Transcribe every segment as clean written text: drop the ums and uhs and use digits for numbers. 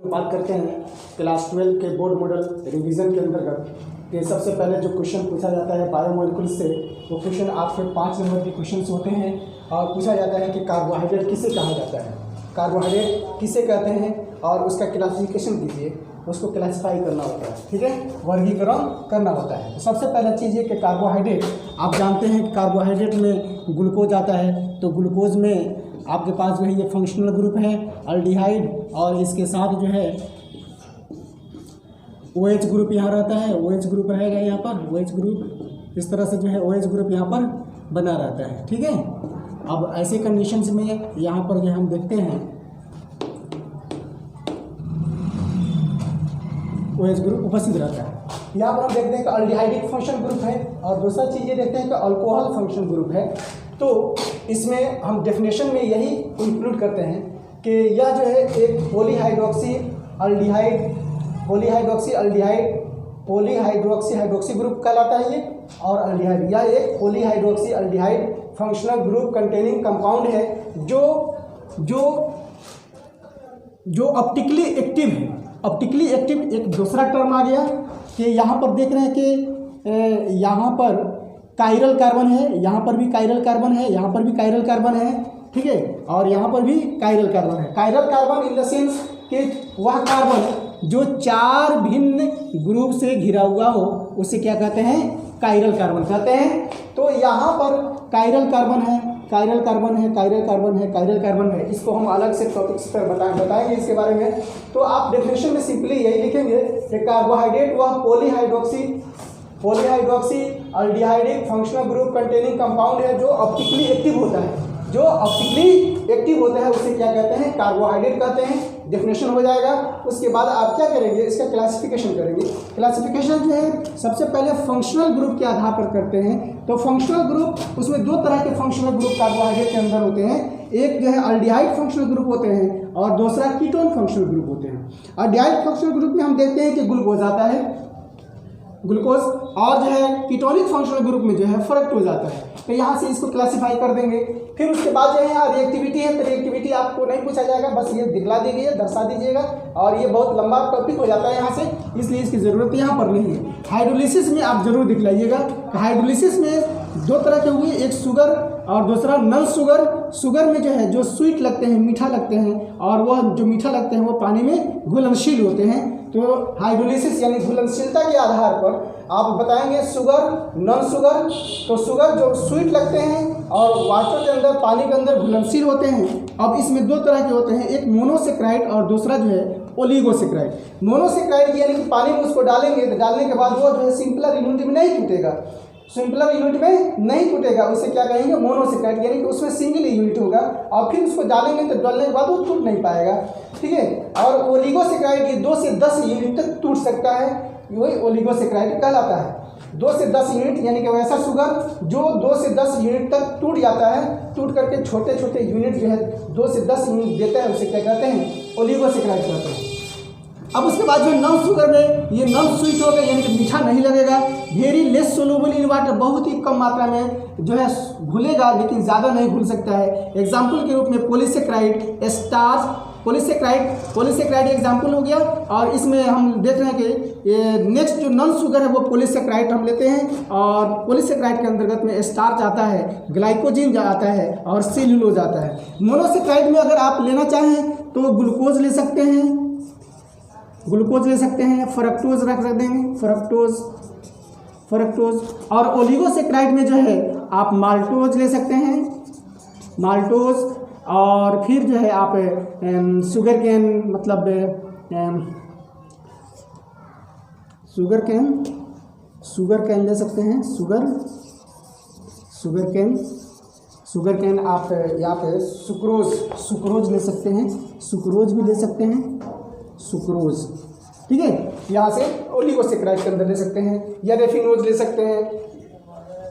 बात करते हैं क्लास 12 के बोर्ड मॉडल रिवीजन के अंतर्गत कि सबसे पहले जो क्वेश्चन पूछा जाता है बायोमोलिक्यूल्स से, वो क्वेश्चन आपके 5 नंबर के क्वेश्चन होते हैं और पूछा जाता है कि कार्बोहाइड्रेट किसे कहा जाता है, कार्बोहाइड्रेट किसे कहते हैं और उसका क्लासिफिकेशन कीजिए, उसको क्लासिफाई करना होता है, ठीक है, वर्गीकरण करना होता है। तो सबसे पहला चीज़ है कि कार्बोहाइड्रेट, आप जानते हैं कि कार्बोहाइड्रेट में ग्लूकोज आता है, तो ग्लूकोज में आपके पास जो है ये फंक्शनल ग्रुप है अल्डिहाइड, और इसके साथ जो है OH ग्रुप यहाँ रहता है, OH ग्रुप रहेगा यहाँ पर, OH ग्रुप इस तरह से जो है OH ग्रुप यहाँ पर बना रहता है, ठीक है। अब ऐसे कंडीशंस में यहाँ पर जो हम देखते हैं OH ग्रुप उपस्थित रहता है। यहाँ पर हम देखते हैं कि अल्डिहाइडिक फंक्शन ग्रुप है और दूसरा चीज़ ये देखते हैं कि अल्कोहल फंक्शन ग्रुप है। तो इसमें हम डेफिनेशन में यही इंक्लूड करते हैं कि यह जो है एक पॉलीहाइड्रोक्सी हाइड्रोक्सी ग्रुप कहलाता है ये, और अल्डिहाइड यह एक polyhydroxy aldehyde functional group containing compound है जो ऑप्टिकली एक्टिव है। ऑप्टिकली एक्टिव एक दूसरा टर्म आ गया कि यहाँ पर देख रहे हैं कि यहाँ पर कायरल कार्बन है, यहाँ पर भी कायरल कार्बन है, यहाँ पर भी कायरल कार्बन है, ठीक है, और यहाँ पर भी कायरल कार्बन है। Chiral carbon in the sense कि वह कार्बन जो 4 भिन्न ग्रुप से घिरा हुआ हो उसे क्या कहते हैं, कायरल कार्बन कहते हैं। तो यहाँ पर कायरल कार्बन है, कायरल कार्बन है, कायरल कार्बन है, कायरल कार्बन है, इसको हम अलग से टॉपिक्स पर बताएंगे इसके बारे में। तो आप डेफिनेशन में सिंपली यही लिखेंगे कि कार्बोहाइड्रेट वह polyhydroxy aldehydic functional group containing compound है जो ऑप्टिकली एक्टिव होता है, जो ऑप्टिकली एक्टिव होता है उसे क्या कहते हैं, कार्बोहाइड्रेट कहते हैं। डेफिनेशन हो जाएगा। उसके बाद आप क्या करेंगे, इसका क्लासिफिकेशन करेंगे। क्लासिफिकेशन जो है सबसे पहले फंक्शनल ग्रुप के आधार पर करते हैं। तो फंक्शनल ग्रुप, उसमें 2 तरह के फंक्शनल ग्रुप कार्बोहाइड्रेट के अंदर होते हैं, एक जो है अल्डिहाइड फंक्शनल ग्रुप होते हैं और दूसरा कीटोन फंक्शनल ग्रुप होते हैं। अल्डिहाइड फंक्शनल ग्रुप में हम देखते हैं कि ग्लूकोज आता है, ग्लूकोज, और जो है कीटोनिक फंक्शनल ग्रुप में जो है फ्रक्टोज आता है। तो यहाँ से इसको क्लासिफाई कर देंगे। फिर उसके बाद जो है यहाँ रिएक्टिविटी है, तो रिएक्टिविटी आपको नहीं पूछा जाएगा, बस ये दिखला दीजिए, दर्शा दीजिएगा, और ये बहुत लंबा टॉपिक हो जाता है यहाँ से, इसलिए इसकी ज़रूरत यहाँ पर नहीं है। हाइड्रोलिसिस में आप जरूर दिखलाइएगा। हाइड्रोलिसिस में 2 तरह के हुए, एक शुगर और दूसरा नॉन शुगर। शुगर में जो है जो स्वीट लगते हैं, मीठा लगते हैं, और वह जो मीठा लगते हैं वो पानी में घुलनशील होते हैं। तो हाइड्रोलिसिस यानी घुलनशीलता के आधार पर आप बताएंगे शुगर, नॉन शुगर। तो शुगर जो स्वीट लगते हैं और वाटर के अंदर, पानी के अंदर घुलनशील होते हैं। अब इसमें 2 तरह के होते हैं, एक मोनोसेक्राइड और दूसरा जो है ओलिगोसेक्राइड। मोनोसेक्राइड यानी कि पानी में उसको डालेंगे तो डालने के बाद वो जो है सिंपलर यूनिट में नहीं टूटेगा, सिंपलर यूनिट में नहीं टूटेगा, उसे क्या कहेंगे, मोनोसेक्राइड, यानी कि उसमें सिंगल यूनिट होगा और फिर उसको डालेंगे तो डालने के बाद वो टूट नहीं पाएगा, ठीक है। और ओलिगोसेक्राइड ये 2 से 10 यूनिट तक टूट सकता है, वही ओलिगोसेक्राइड कहलाता है। 2 से 10 यूनिट यानी कि वैसा शुगर जो 2 से 10 यूनिट तक टूट जाता है, टूट करके छोटे छोटे यूनिट जो है 2 से 10 यूनिट देता है, उसे क्या कहते हैं, ओलिगोसेक्राइड कहते हैं। अब उसके बाद जो नॉन शुगर में ये नॉन स्वीट होगा, यानी कि मीठा नहीं लगेगा, very less soluble in water, बहुत ही कम मात्रा में जो है घुलेगा लेकिन ज़्यादा नहीं घुल सकता है। एग्जाम्पल के रूप में पॉलीसेक्राइड, स्टार्च, पॉलीसेक्राइड एग्जाम्पल हो गया। और इसमें हम देख रहे हैं कि ये नेक्स्ट जो नॉन शुगर है वो पॉलीसेक्राइड हम लेते हैं, और पॉलीसेक्राइड के अंतर्गत में स्टार्च आता है, ग्लाइकोजिन आता है और सेल्यूलोज आता है। मोनोसेक्राइड में अगर आप लेना चाहें तो ग्लूकोज ले सकते हैं, फ्रक्टोज रख सकते हैं, फ्रक्टोज। और ओलिगोसेक्राइड में जो है आप माल्टोज ले सकते हैं, माल्टोज। और फिर जो है आप शुगर कैन, मतलब शुगर कैन ले सकते हैं, शुगर कैन आप यहाँ पे सुक्रोज ले सकते हैं, सुक्रोज भी ले सकते हैं, सुक्रोज, ठीक है। यहाँ से ओलिगोसेक्राइड के अंदर ले सकते हैं, या रेफिनोज ले सकते हैं,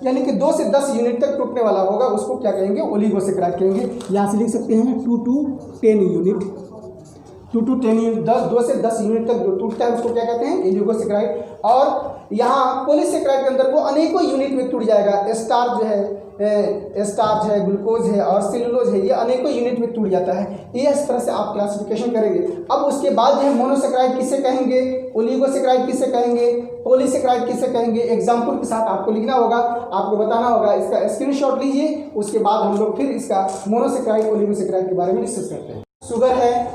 यानी कि 2 से 10 यूनिट तक टूटने वाला होगा, उसको क्या कहेंगे, ओलिगोसेक्राइड कहेंगे। यहाँ से लिख सकते हैं 2 to 10 यूनिट, 2 to 10 यूनिट, 2 से 10 यूनिट तक जो टूटता है उसको क्या कहते हैं, ओलिगोसेक्राइड। और यहाँ पॉलीसेक्राइड के अंदर वो अनेकों यूनिट में टूट जाएगा। स्टार्च जो है स्टार्च है, ग्लूकोज है और सेलुलोज है, ये अनेकों यूनिट में टूट जाता है। ये इस तरह से आप क्लासिफिकेशन करेंगे। अब उसके बाद जो है मोनोसेक्राइड किसे कहेंगे, ओलिगोसेक्राइड किसे कहेंगे, पॉलीसेक्राइड किसे कहेंगे, एग्जाम्पल के साथ आपको लिखना होगा, आपको बताना होगा। इसका स्क्रीनशॉट लीजिए, उसके बाद हम लोग फिर इसका मोनोसेक्राइड ओलिगोसेक्राइड के बारे में डिस्कस करते हैं। शुगर है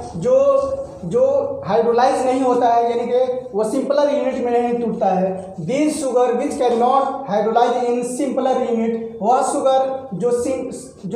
जो हाइड्रोलाइज नहीं होता है, यानी कि वो सिंपलर यूनिट में नहीं टूटता है। This sugar which can not hydrolyse in simpler unit, वह शुगर जो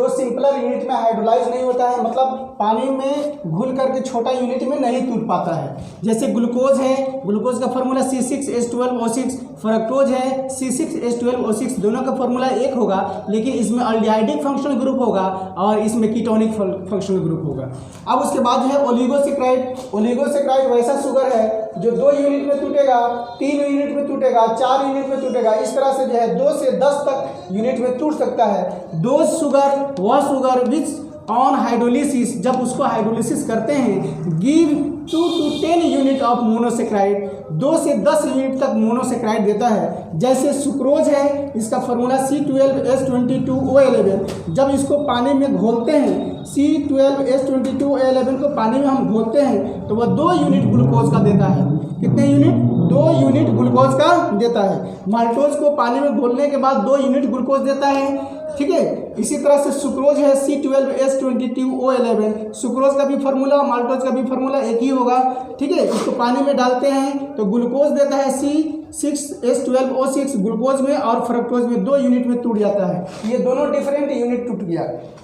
सिंपलर यूनिट में हाइड्रोलाइज नहीं होता है, मतलब पानी में घुल करके छोटा यूनिट में नहीं टूट पाता है। जैसे ग्लूकोज है, ग्लूकोज का फॉर्मूला C6H12O6, फ्रक्टोज है C6H12O6, दोनों का फॉर्मूला एक होगा, लेकिन इसमें अल्डिहाइडिक फंक्शनल ग्रुप होगा और इसमें कीटोनिक फंक्शनल ग्रुप होगा। अब उसके बाद है ओलिगोसेक्राइड। ओलिगोसेक्राइड वैसा शुगर है जो 2 यूनिट में टूटेगा, 3 यूनिट में टूटेगा, 4 यूनिट में टूटेगा, इस तरह से जो है 2 से 10 तक यूनिट में टूट सकता है। दो शुगर, वह शुगर विच ऑन हाइड्रोलिसिस, जब उसको हाइड्रोलिसिस करते हैं, give 2 to 10 unit of monosaccharide, 2 से 10 यूनिट तक मोनोसेक्राइड देता है। जैसे सुक्रोज है, इसका फॉर्मूला C12H22O11, जब इसको पानी में घोलते हैं, C12H22O11 को पानी में हम घोलते हैं तो वह 2 यूनिट ग्लूकोज का देता है। कितने यूनिट? 2 यूनिट ग्लूकोज का देता है। माल्टोज को पानी में घोलने के बाद 2 यूनिट ग्लूकोज देता है, ठीक है। इसी तरह से सुक्रोज है C12H22O11, सुक्रोज का भी फार्मूला, माल्टोज का भी फार्मूला एक ही होगा, ठीक है। इसको पानी में डालते हैं तो ग्लूकोज देता है C6H12O6 ग्लूकोज में, और फ्रक्टोज में 2 यूनिट में टूट जाता है। ये दोनों डिफरेंट यूनिट टूट गया।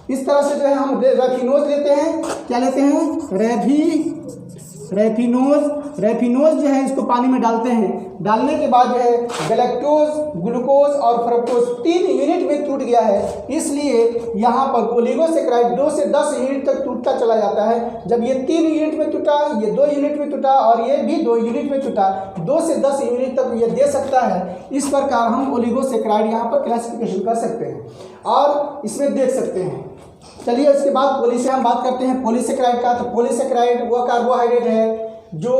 इस तरह से जो है हम रेफिनोज लेते हैं, क्या लेते हैं? रेफिनोज जो है इसको पानी में डालते हैं, डालने के बाद जो है गैलेक्टोज, ग्लूकोज और फ्रक्टोज 3 यूनिट में टूट गया है। इसलिए यहाँ पर ओलिगोसेक्राइड 2 से 10 यूनिट तक टूटता चला जाता है। जब ये 3 यूनिट में टूटा, ये 2 यूनिट में टूटा और ये भी 2 यूनिट में टूटा, 2 से 10 यूनिट तक ये दे सकता है। इस प्रकार हम ओलिगोसेक्राइड यहाँ पर क्लासिफिकेशन कर सकते हैं और इसमें देख सकते हैं। चलिए इसके बाद पोली से हम बात करते हैं पॉलीसेक्राइड का। तो पॉलीसेक्राइड वह कार्बोहाइड्रेट है जो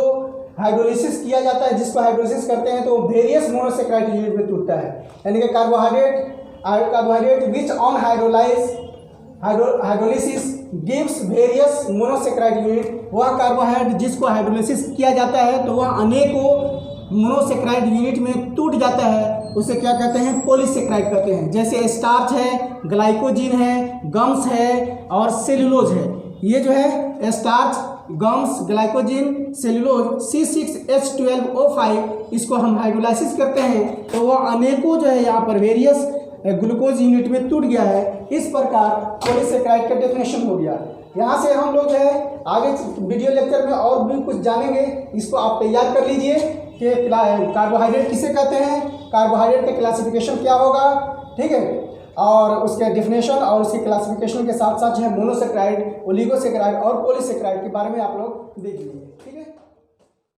हाइड्रोलिसिस किया जाता है, जिसको हाइड्रोलिसिस करते हैं तो वेरियस मोनोसेक्राइड यूनिट में टूटता है। यानी कि carbohydrate which on hydrolysis gives various monosaccharide unit, वह कार्बोहाइड्रेट जिसको हाइड्रोलिसिस किया जाता है तो वह अनेकों मोनोसेक्राइड यूनिट में टूट जाता है, उसे क्या कहते हैं? पॉलीसेक्राइड कहते हैं। जैसे स्टार्च है, ग्लाइकोजिन है, गम्स है और सेलुलोज है। ये जो है starch, gums, glycogen, cellulose C6H12O5, इसको हम हाइड्रोलाइसिस करते हैं तो वह अनेकों जो है यहाँ पर वेरियस ग्लूकोज यूनिट में टूट गया है। इस प्रकार पॉलीसेक्राइड का डेफिनेशन हो गया। यहाँ से हम लोग जो है आगे वीडियो लेक्चर में और भी कुछ जानेंगे, इसको आप तैयार कर लीजिए कि कार्बोहाइड्रेट किसे कहते हैं, कार्बोहाइड्रेट का क्लासिफिकेशन क्या होगा, ठीक है, और उसके डेफिनेशन और उसके क्लासिफिकेशन के साथ साथ जो है मोनोसेक्राइड, ओलिगोसेक्राइड और पॉलीसेक्राइड के बारे में आप लोग देख लीजिए, ठीक है।